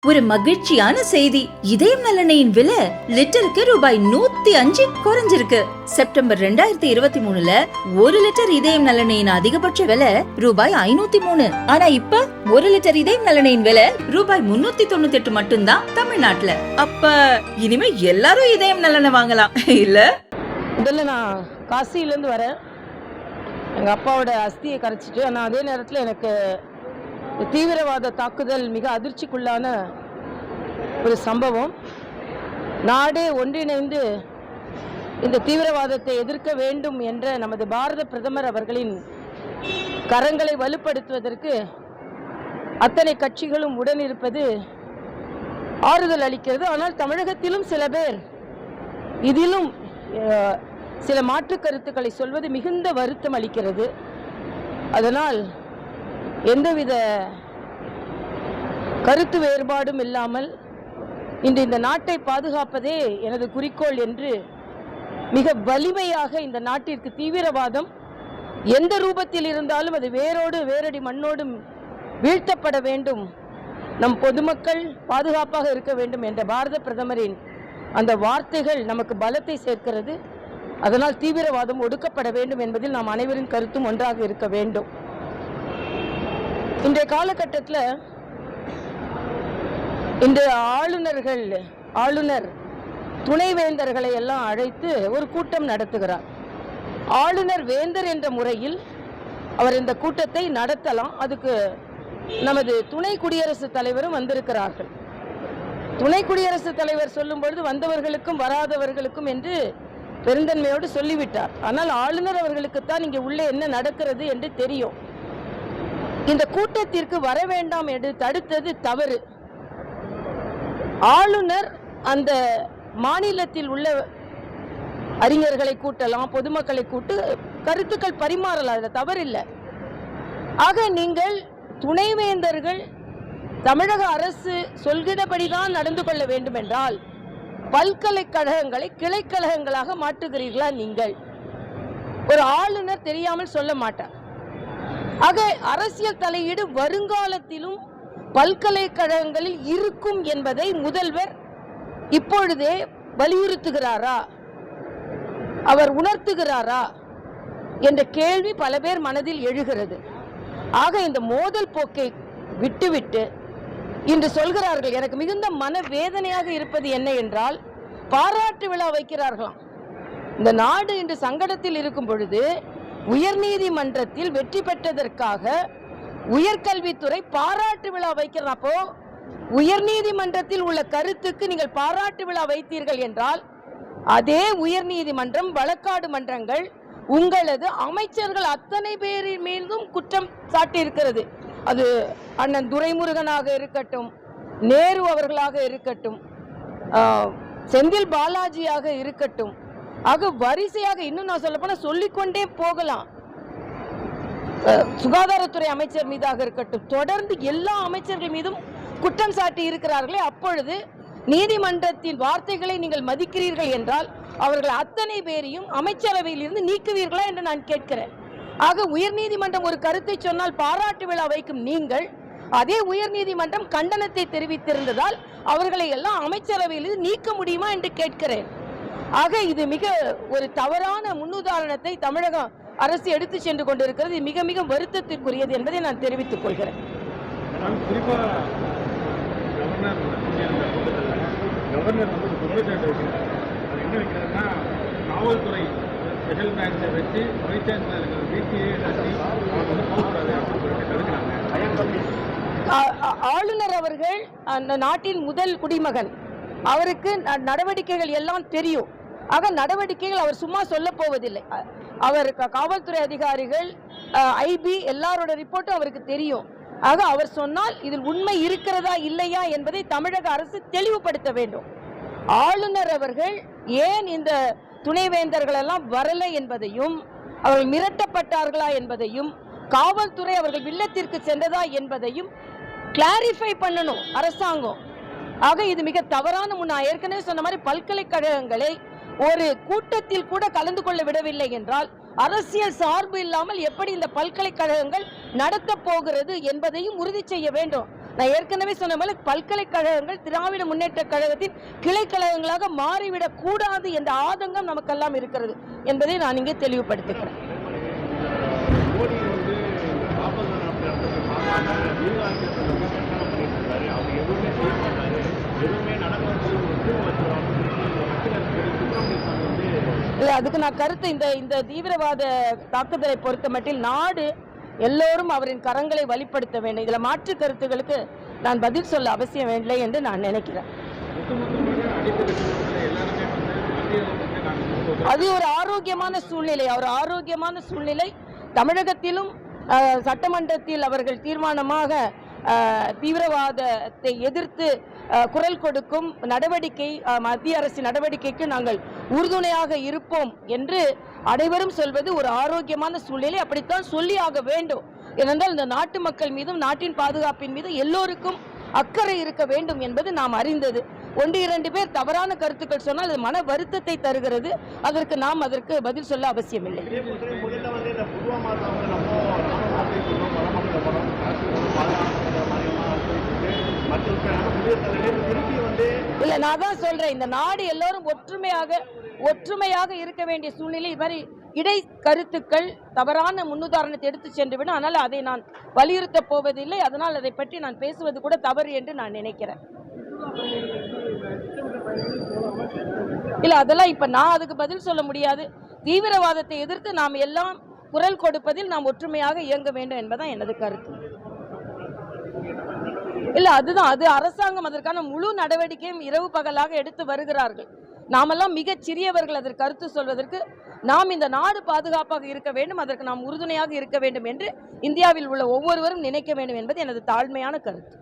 ஒரு மகிழ்ச்சியான செய்தி. இதயம் நல்லெண்ணெயின் விலை லிட்டருக்கு ரூபாய் 105 குறைஞ்சிருக்கு. செப்டம்பர் 2023ல 1 லிட்டர் இதயம் நல்லெண்ணெயின் அதிகபட்ச விலை ரூபாய் 503. ஆனா இப்ப 1 லிட்டர் இதயம் நல்லெண்ணெயின் விலை ரூபாய் 398 மட்டும்தான் தமிழ்நாட்டுல. அப்ப இனிமே எல்லாரும் இதயம் நல்லெண்ணெய் வாங்கலாம் இல்ல? முதல்ல நான் காசியிலேருந்து வரேன். எங்கள் அப்பாவோட அஸ்தியை கரைச்சிட்டு, ஆனால் அதே நேரத்தில் எனக்கு தீவிரவாத தாக்குதல் மிக அதிர்ச்சிக்குள்ளான ஒரு சம்பவம். நாடே ஒன்றிணைந்து இந்த தீவிரவாதத்தை எதிர்க்க வேண்டும் என்ற நமது பாரத பிரதமர் அவர்களின் கரங்களை வலுப்படுத்துவதற்கு அத்தனை கட்சிகளும் உடனிருப்பது ஆறுதல் அளிக்கிறது. ஆனால் தமிழகத்திலும் சில பேர் இதிலும் சில மாற்று கருத்துக்களை சொல்வது மிகுந்த வருத்தம் அளிக்கிறது. அதனால் எந்தவித கருத்து வேறுபாடும் இல்லாமல் இன்று இந்த நாட்டை பாதுகாப்பதே எனது குறிக்கோள் என்று மிக வலிமையாக இந்த நாட்டிற்கு தீவிரவாதம் எந்த ரூபத்தில் இருந்தாலும் அது வேரடி மண்ணோடும் வீழ்த்தப்பட வேண்டும், நம் பொதுமக்கள் பாதுகாப்பாக இருக்க வேண்டும் என்ற பாரத பிரதமரின் அந்த வார்த்தைகள் நமக்கு பலத்தை சேர்க்கிறது. அதனால் தீவிரவாதம் ஒடுக்கப்பட வேண்டும் என்பதில் நாம் அனைவரின் கருத்தும் ஒன்றாக இருக்க வேண்டும். இன்றைய காலகட்டத்தில் இந்த ஆளுநர் துணைவேந்தர்களை எல்லாம் அழைத்து ஒரு கூட்டம் நடத்துகிறார். ஆளுநர் வேந்தர் என்ற முறையில் அவர் இந்த கூட்டத்தை நடத்தலாம். அதுக்கு நமது துணை குடியரசுத் தலைவரும் வந்திருக்கிறார்கள். துணை குடியரசுத் தலைவர் சொல்லும் பொழுது வந்தவர்களுக்கும் வராதவர்களுக்கும் என்று பெருந்தன்மையோடு சொல்லிவிட்டார். ஆனால் ஆளுநர் அவர்களுக்குத்தான் இங்கே உள்ளே என்ன நடக்கிறது என்று தெரியும். இந்த கூட்டத்திற்கு வர வேண்டாம் என்று தடுத்தது தவறு. ஆளுநர் அந்த மாநிலத்தில் உள்ள அறிஞர்களை கூட்டலாம், பொதுமக்களை கூட்டு கருத்துக்கள் பரிமாறலாம், அதில் தவறில்லை. ஆக நீங்கள் துணைவேந்தர்கள் தமிழக அரசு சொல்கிறபடிதான் நடந்து கொள்ள வேண்டும் என்றால் பல்கலைக்கழகங்களை கிளைக்கழகங்களாக மாற்றுகிறீர்களா? நீங்கள் ஒரு ஆளுநர் தெரியாமல் சொல்ல மாட்டார். ஆக அரசியல் தலையீடு வருங்காலத்திலும் பல்கலைக்கழகங்களில் இருக்கும் என்பதை முதல்வர் இப்பொழுதே வலியுறுத்துகிறாரா, அவர் உணர்த்துகிறாரா என்ற கேள்வி பல பேர் மனதில் எழுகிறது. ஆக இந்த மோதல் போக்கை விட்டுவிட்டு இன்று சொல்கிறார்கள். எனக்கு மிகுந்த மனவேதனையாக இருப்பது என்ன என்றால், பாராட்டு விழா வைக்கிறார்களாம். இந்த நாடு இன்று சங்கடத்தில் இருக்கும் பொழுது உயர்நீதிமன்றத்தில் வெற்றி பெற்றதற்காக உயர்கல்வித்துறை பாராட்டு விழா வைக்கிறார். அப்போ உயர்நீதிமன்றத்தில் உள்ள கருத்துக்கு நீங்கள் பாராட்டு விழா வைத்தீர்கள் என்றால் அதே உயர்நீதிமன்றம் வழக்காடு மன்றங்கள் உங்களது அமைச்சர்கள் அத்தனை பேரின் மீதும் குற்றம் சாட்டி இருக்கிறது. அது அண்ணன் துரைமுருகனாக இருக்கட்டும், நேரு அவர்களாக இருக்கட்டும், செந்தில் பாலாஜியாக இருக்கட்டும், ஆக வரிசையாக இன்னும் நான் சொல்ல போனா சொல்லிக்கொண்டே போகலாம். சுகாதாரத்துறை அமைச்சர் மீதாக இருக்கட்டும், தொடர்ந்து எல்லா அமைச்சர்கள் மீதும் குற்றம் சாட்டி இருக்கிறார்களே. அப்பொழுது நீதிமன்றத்தின் வார்த்தைகளை நீங்கள் மதிக்கிறீர்கள் என்றால் அவர்கள் அத்தனை பேரையும் அமைச்சரவையில் இருந்து நீக்குவீர்களா என்று நான் கேட்கிறேன். ஆக உயர்நீதிமன்றம் ஒரு கருத்தை சொன்னால் பாராட்டு விழா வைக்கும் நீங்கள், அதே உயர்நீதிமன்றம் கண்டனத்தை தெரிவித்திருந்ததால் அவர்களை எல்லாம் அமைச்சரவையில் நீக்க முடியுமா என்று கேட்கிறேன். ஆக இது மிக ஒரு தவறான முன்னுதாரணத்தை தமிழக அரசு எடுத்து சென்று கொண்டிருக்கிறது. இது மிக மிக வருத்தத்திற்குரியது என்பதை நான் தெரிவித்துக் கொள்கிறேன். ஆளுநர் அவர்கள் அந்த நாட்டின் முதல் குடிமகன், அவருக்கு நடவடிக்கைகள் எல்லாம் தெரியும். ஆக நடவடிக்கைகள் அவர் சும்மா சொல்ல போவதில்லை. அவர் காவல்துறை அதிகாரிகள், ஐபி எல்லாரோட ரிப்போர்ட்டும் அவருக்கு தெரியும். ஆக அவர் சொன்னால் இதில் உண்மை இருக்கிறதா இல்லையா என்பதை தமிழக அரசு தெளிவுபடுத்த வேண்டும். ஆளுநர் அவர்கள் ஏன் இந்த துணைவேந்தர்கள் எல்லாம் வரலை என்பதையும், அவர்கள் மிரட்டப்பட்டார்களா என்பதையும், காவல்துறை அவர்கள் வில்லத்திற்கு சென்றதா என்பதையும் கிளாரிஃபை பண்ணணும் அரசாங்கம். ஆக இது மிக தவறான நான் ஏற்கனவே சொன்ன மாதிரி பல்கலைக்கழகங்களை ஒரு கூட்டத்தில் கூட கலந்து கொள்ள விடவில்லை என்றால் அரசியல் சார்பு இல்லாமல் எப்படி இந்த பல்கலைக்கழகங்கள் நடத்த போகிறது என்பதையும் உறுதி செய்ய வேண்டும். நான் ஏற்கனவே சொன்ன மாதிரி பல்கலைக்கழகங்கள் திராவிட முன்னேற்ற கழகத்தின் கிளைக்கழகங்களாக மாறிவிடக் கூடாது என்ற ஆதங்கம் நமக்கெல்லாம் இருக்கிறது என்பதை நான் இங்கே தெளிவுபடுத்துகிறேன். இல்லை, அதுக்கு நான் கருத்து இந்த தீவிரவாத தாக்குதலை பொறுத்த மட்டில் நாடு எல்லோரும் அவரின் கரங்களை வலிப்படுத்த வேண்டும். இதில் மாற்று கருத்துக்களுக்கு நான் பதில் சொல்ல அவசியம் இல்லை என்று நான் நினைக்கிறேன். அது ஒரு ஆரோக்கியமான சூழ்நிலை தமிழகத்திலும் சட்டமன்றத்தில் அவர்கள் தீர்மானமாக தீவிரவாதத்தை எதிர்த்து குரல் கொடுக்கும் நடவடிக்கை, மத்திய அரசின் நடவடிக்கைக்கு நாங்கள் உறுதுணையாக இருப்போம் என்று அனைவரும் சொல்வது ஒரு ஆரோக்கியமான சூழ்நிலை. அப்படித்தான் சொல்லியாக வேண்டும். ஏனென்றால் இந்த நாட்டு மக்கள் மீதும் நாட்டின் பாதுகாப்பின் மீதும் எல்லோருக்கும் அக்கறை இருக்க வேண்டும் என்பது நாம் அறிந்தது. 1-2 பேர் தவறான கருத்துக்கள் சொன்னால் அது மன வருத்தத்தை தருகிறது. அதற்கு பதில் சொல்ல அவசியமில்லை. இல்ல, நான் தான் சொல்றேன், இந்த நாடு எல்லோரும் ஒற்றுமையாக இருக்க வேண்டிய சூழ்நிலை. இது மாதிரி இடை கருத்துக்கள் தவறான முன்னுதாரணத்தை எடுத்து சென்றுவிடும். அதனால் அதை நான் வலியுறுத்த போவதில்லை. அதனால் அதை பற்றி நான் பேசுவது கூட தவறு என்று நான் நினைக்கிறேன். இல்ல, அதெல்லாம் இப்ப நான் அதுக்கு பதில் சொல்ல முடியாது. தீவிரவாதத்தை எதிர்த்து நாம் எல்லாம் குரல் கொடுப்பதில் நாம் ஒற்றுமையாக இயங்க வேண்டும் என்பதுதான் எனது கருத்து. இல்ல, அது அரசாங்கம் அதற்கான முழு நடவடிக்கையும் இரவு பகலாக எடுத்து வருகிறார்கள். நாமெல்லாம் மிகச் சிறியவர்கள் அதற்கு கருத்து சொல்வதற்கு. நாம் இந்த நாடு பாதுகாப்பாக இருக்க வேண்டும், அதற்கு நாம் உறுதுணையாக இருக்க வேண்டும் என்று இந்தியாவில் உள்ள ஒவ்வொருவரும் நினைக்க வேண்டும் என்பது எனது தாழ்மையான கருத்து.